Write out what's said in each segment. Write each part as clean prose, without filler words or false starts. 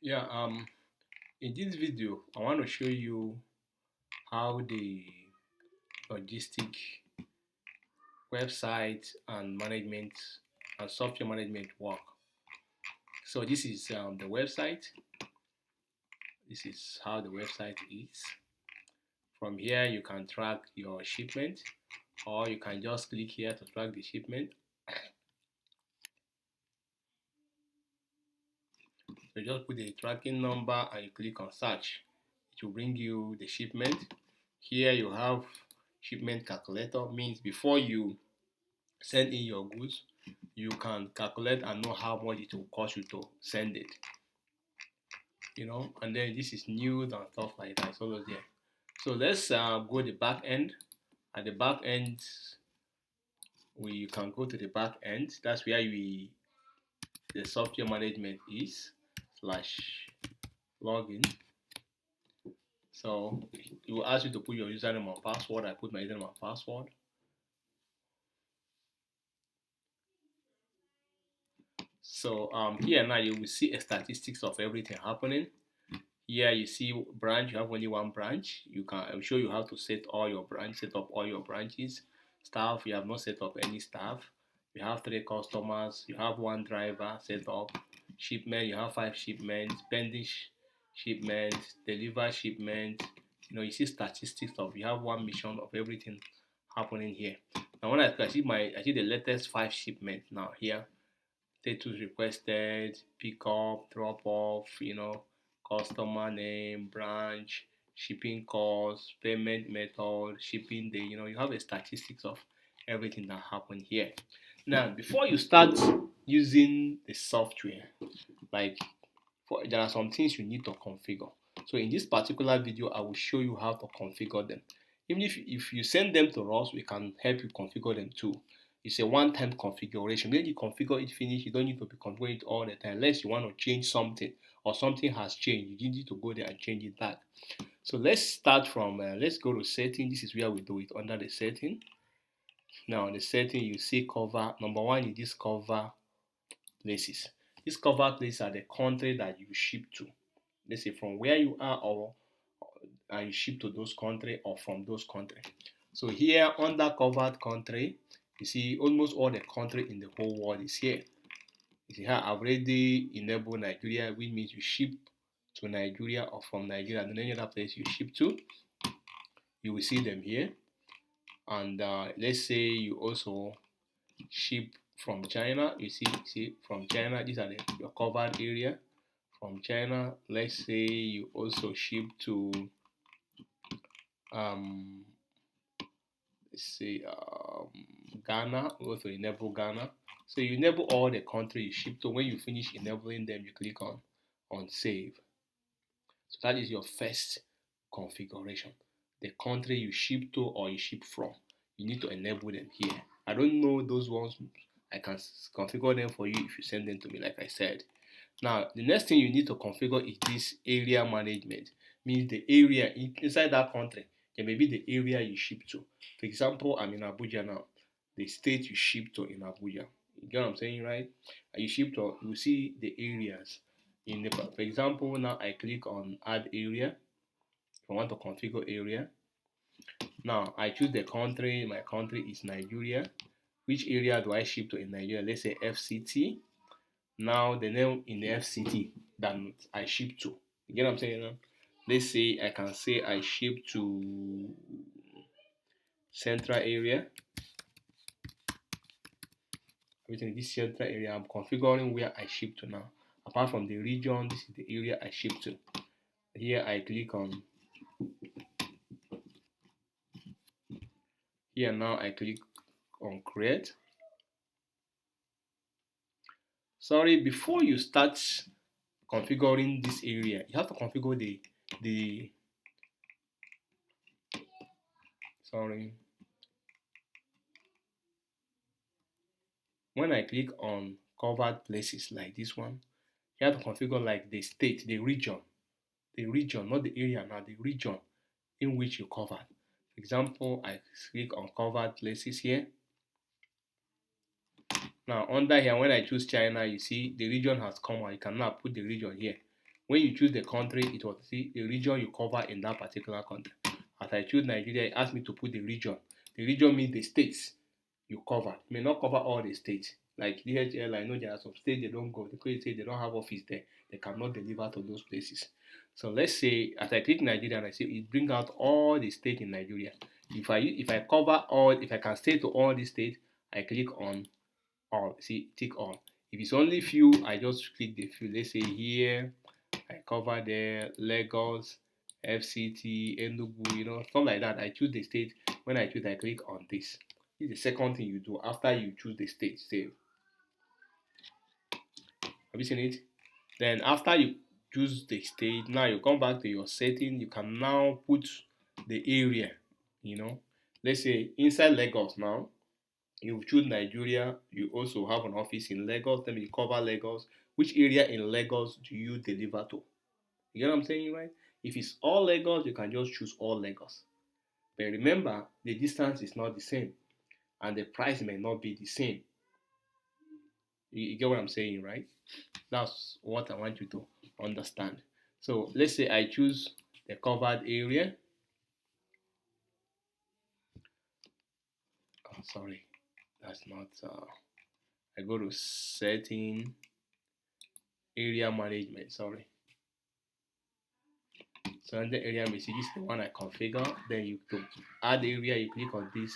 Yeah, in this video, I want to show you how the logistic website and management and software management work. So this is the website. This is how the website is. From here, you can track your shipment, or you can just click here to track the shipment. You just put the tracking number and you click on search. It will bring you the shipment. Here you have shipment calculator, means before you send in your goods, you can calculate and know how much it will cost you to send it. And then this is news and stuff like that. It's always there. So let's go to the back end. At the back end, we can go to the back end. That's where the software management is slash login. So it will ask you to put your username and password. I put my username and password. So here now you will see a statistics of everything happening. Here you see branch, you have only one branch. I'll show you how to set up all your branches. Staff, you have not set up any staff. You have 3 customers, you have 1 driver set up. Shipment, you have 5 shipments, pending shipment, deliver shipment. You see statistics of you have 1 mission of everything happening here. Now when I see the latest 5 shipments now here. Status requested, pick up, drop off, customer name, branch, shipping cost, payment method, shipping day, you have a statistics of everything that happened here. Now, before you start using the software, like there are some things you need to configure. So in this particular video, I will show you how to configure them. Even if you send them to us, we can help you configure them too. It's a one-time configuration. When you configure it finish, you don't need to be configuring it all the time unless you want to change something or something has changed. You need to go there and change it back. So let's start from, let's go to setting. This is where we do it under the setting. Now the setting, you see cover. Number 1 is this cover places. These cover places are the country that you ship to. Let's say from where you are or and you ship to those country or from those country. So here under covered country, you see almost all the country in the whole world is here. You see here I've already enabled Nigeria, which means you ship to Nigeria or from Nigeria and any other place you ship to. You will see them here. And let's say you also ship from China. You see from China, these are your covered area. From China, let's say you also ship to let's say Ghana. We also enable Ghana. So you enable all the country you ship to. When you finish enabling them, you click on save. So that is your first configuration. The country you ship to or you ship from, you need to enable them here. I don't know those ones. I can configure them for you if you send them to me, like I said. Now, the next thing you need to configure is this area management. Means the area inside that country, there may be the area you ship to. For example, I'm in Abuja now. The state you ship to in Abuja. You get what I'm saying, right? You ship to, you see the areas. For example, now I click on add area. If I want to configure area. Now I choose the country. My country is Nigeria. Which area do I ship to in Nigeria? Let's say FCT. Now the name in the FCT that I ship to. You get what I'm saying now? Let's say I can say I ship to central area. Everything in this central area, I'm configuring where I ship to now. Apart from the region, this is the area I ship to. Here I click on here now I click on create. Sorry, before you start configuring this area, you have to configure the sorry. When I click on covered places like this one, you have to configure like the state, the region, not the area now, the region in which you covered. For example, I click on covered places here. Now under here, when I choose China, you see the region has come out. You can now put the region here. When you choose the country, it will see the region you cover in that particular country. As I choose Nigeria, it asked me to put the region. The region means the states you cover. It may not cover all the states. Like DHL, I know there are some states they don't go. They say they don't have office there. They cannot deliver to those places. So let's say as I click Nigeria and I say it brings out all the states in Nigeria. If I cover all, if I can stay to all the states, I click on all. See, tick all. If it's only few, I just click the few. Let's say here I cover there Lagos, FCT, Enugu, stuff like that. I choose the state. When I choose, I click on this. This is the second thing you do after you choose the state. Save. Have you seen it? Then after you choose the state, now you come back to your setting. You can now put the area. Let's say inside Lagos now. You choose Nigeria. You also have an office in Lagos. Then you cover Lagos. Which area in Lagos do you deliver to? You get what I'm saying, right? If it's all Lagos, you can just choose all Lagos. But remember, the distance is not the same, and the price may not be the same. You get what I'm saying, right? That's what I want you to understand. So let's say I choose the covered area. Oh, sorry, that's not. I go to setting, area management. Sorry. So under area message is the one I configure. Then you to add area, you click on this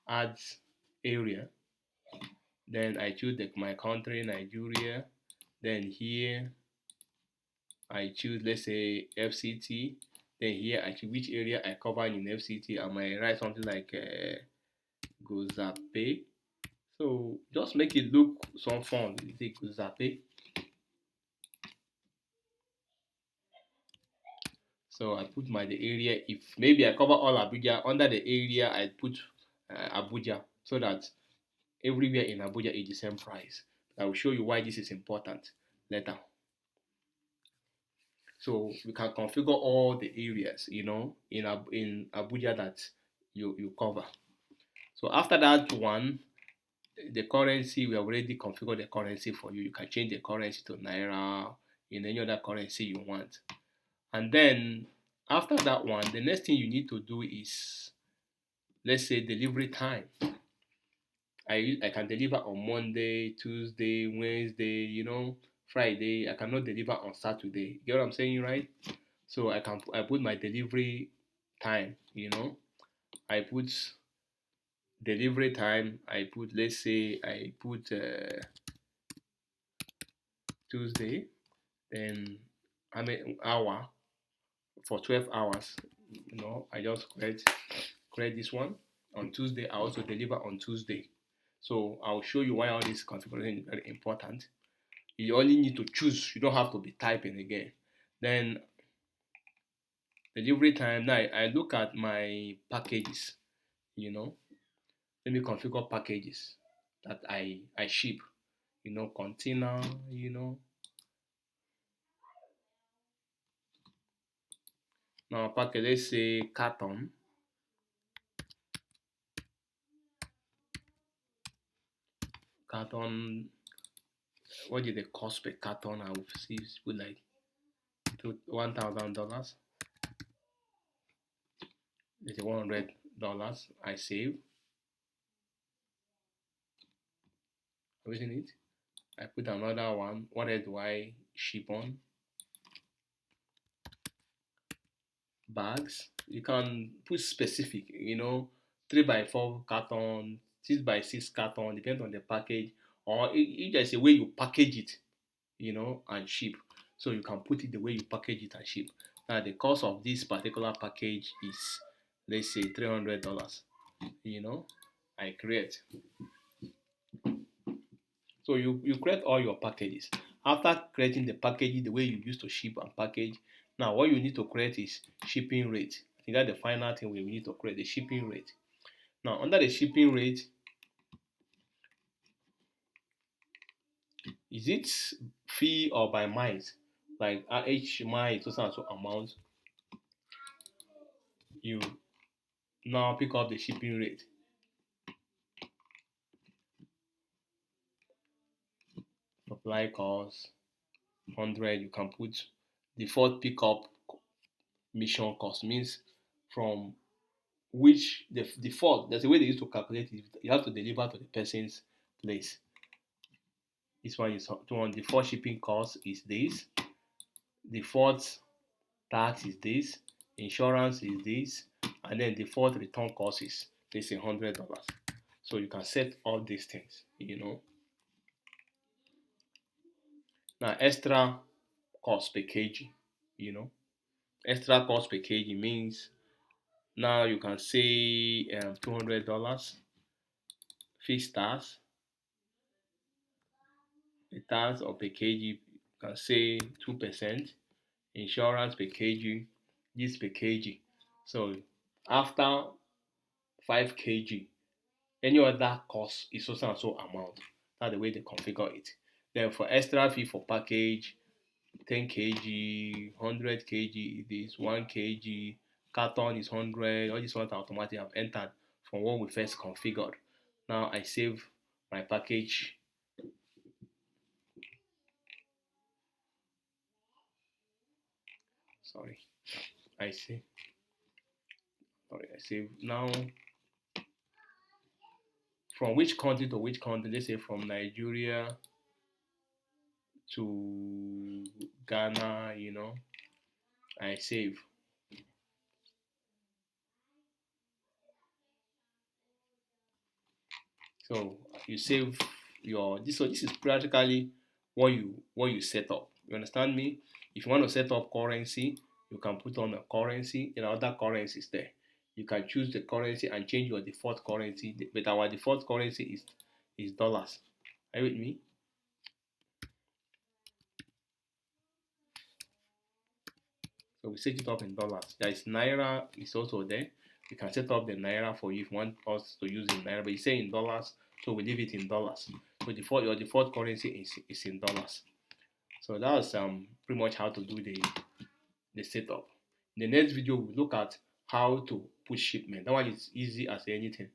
add area. Then I choose my country, Nigeria. Then here I choose, let's say, FCT. Then here I choose which area I cover in FCT. I might write something like Gozape. So just make it look some fun. Say Gozape. So I put the area. If maybe I cover all Abuja, under the area I put Abuja, so that everywhere in Abuja is the same price. I will show you why this is important later. So we can configure all the areas, in Abuja that you cover. So after that one, the currency, we have already configured the currency for you. You can change the currency to Naira, in any other currency you want. And then after that one, the next thing you need to do is, let's say, delivery time. I can deliver on Monday, Tuesday, Wednesday, Friday. I cannot deliver on Saturday. You get what I'm saying, right? So I put my delivery time. I put delivery time. I put, let's say I put Tuesday. Then I mean hour for 12 hours. I just create this one on Tuesday. I also deliver on Tuesday. So I'll show you why all this configuration is very important. You only need to choose. You don't have to be typing again. Then delivery time. Now I look at my packages. Let me configure packages that I ship. Container. Now package. Let's say carton. Carton. What is the cost per carton? I will see it's put like $1,000. It's $100. I save. Isn't it? I put another one. What else do I ship on? Bags. You can put specific, 3x4 carton, 6x6 carton, depends on the package, or if there's a way you package it, and ship. So you can put it the way you package it and ship. Now the cost of this particular package is, let's say, $300. I create. So you create all your packages. After creating the packaging the way you used to ship and package, now what you need to create is shipping rate. I think that's the final thing we need to create, the shipping rate. Now under the shipping rate, is it fee or by miles? Like each mile is so and so amount. You now pick up the shipping rate. Supply cost 100. You can put default pickup mission cost means from which the default, there's a way they used to calculate it. You have to deliver to the person's place. This one is default shipping cost is this, default tax is this, insurance is this, and then default return cost is this $100. So you can set all these things. Now extra cost per kg, you know. Extra cost per kg means now you can say $200 fixed tax, the tax or per kg you can say 2%, insurance per kg, this per kg. So after 5 kg, any other cost is also and so amount. That's the way they configure it. Then for extra fee for package, 10 kg, 100 kg, this 1 kg, carton is 100, all these ones automatically have entered from what we first configured. Now I save my package. Sorry, I save. Sorry, I save now. From which country to which country? Let's say from Nigeria to Ghana. I save. So you save your this. So this is practically what you set up. You understand me? If you want to set up currency, you can put on a currency. There are other currencies there. You can choose the currency and change your default currency. But our default currency is dollars. Are you with me? So we set it up in dollars. There is naira is also there. We can set up the naira for you if you want us to use in naira, but you say in dollars, so we leave it in dollars. So your default currency is in dollars. So that's pretty much how to do the setup. In the next video, we'll look at how to push shipment. That one is easy as anything.